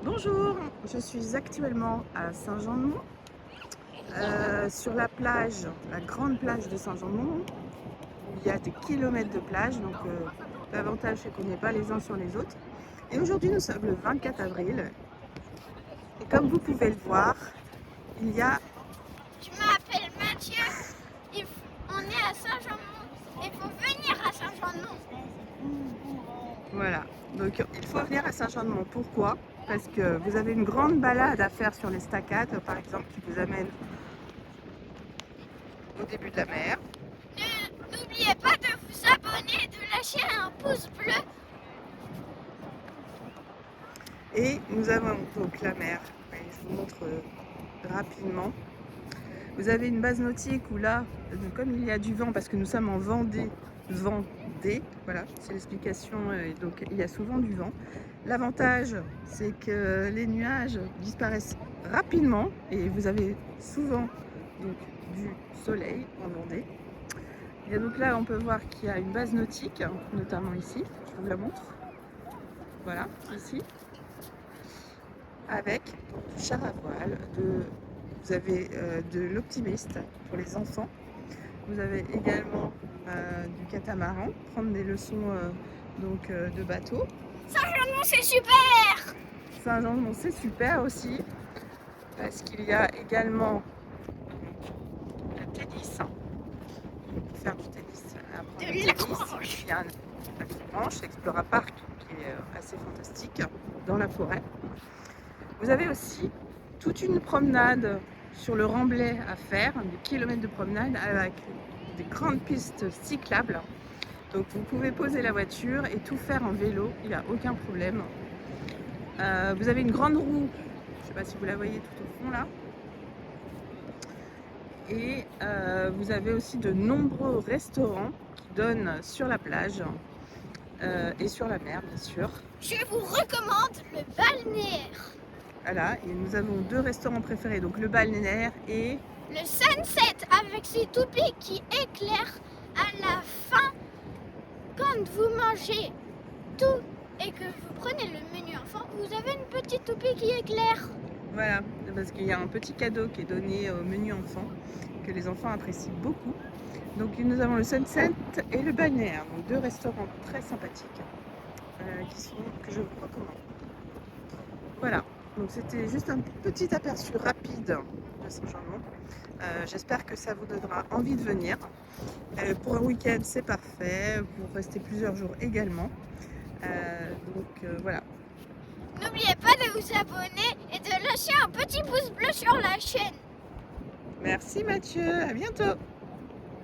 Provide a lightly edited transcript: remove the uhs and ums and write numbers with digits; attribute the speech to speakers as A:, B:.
A: Bonjour, je suis actuellement à Saint-Jean-de-Mont, sur la plage, la grande plage de Saint-Jean-de-Mont. Il y a des kilomètres de plage, donc l'avantage c'est qu'on n'est pas les uns sur les autres. Et aujourd'hui nous sommes le 24 avril, et comme vous pouvez le voir, il y a...
B: Je m'appelle Mathieu, on est à Saint-Jean-de-Mont, il faut venir à Saint-Jean-de-Mont.
A: Voilà, donc il faut venir à Saint-Jean-de-Mont. Pourquoi? Parce que vous avez une grande balade à faire sur les staccades, par exemple, qui vous amène au début de la mer.
B: N'oubliez pas de vous abonner et de lâcher un pouce bleu.
A: Et nous avons donc la mer, je vous montre rapidement. Vous avez une base nautique où là, comme il y a du vent, parce que nous sommes en Vendée, voilà, c'est l'explication, donc il y a souvent du vent. L'avantage, c'est que les nuages disparaissent rapidement et vous avez souvent donc, du soleil en Vendée. Et donc là, on peut voir qu'il y a une base nautique, notamment ici, je vous la montre. Voilà, ici. Avec du char à voile, vous avez de l'optimiste pour les enfants. Vous avez également du catamaran, prendre des leçons de bateau.
B: Saint-Jean-de-Mont, c'est super!
A: Saint-Jean-de-Mont, c'est super aussi, parce qu'il y a également le tennis. Pour faire du tennis, apprendre le tennis. Il y a un manche, Explora Park, qui est assez fantastique, dans la forêt. Vous avez aussi toute une promenade sur le Remblai à faire, des kilomètres de promenade avec des grandes pistes cyclables. Donc vous pouvez poser la voiture et tout faire en vélo, il n'y a aucun problème. Vous avez une grande roue, je ne sais pas si vous la voyez tout au fond là. Et vous avez aussi de nombreux restaurants qui donnent sur la plage et sur la mer bien sûr.
B: Je vous recommande le balnéaire.
A: Voilà, et nous avons deux restaurants préférés, donc le balnéaire et
B: le Sunset avec ses toupies qui éclairent à la fin quand vous mangez tout et que vous prenez le menu enfant, vous avez une petite toupie qui éclaire.
A: Voilà, parce qu'il y a un petit cadeau qui est donné au menu enfant que les enfants apprécient beaucoup. Donc nous avons le Sunset et le balnéaire, donc deux restaurants très sympathiques que je vous recommande. Voilà. Donc c'était juste un petit aperçu rapide de Saint-Jean-de-Mont. J'espère que ça vous donnera envie de venir. Pour un week-end, c'est parfait. Pour rester plusieurs jours également. Voilà.
B: N'oubliez pas de vous abonner et de lâcher un petit pouce bleu sur la chaîne.
A: Merci Mathieu, à bientôt.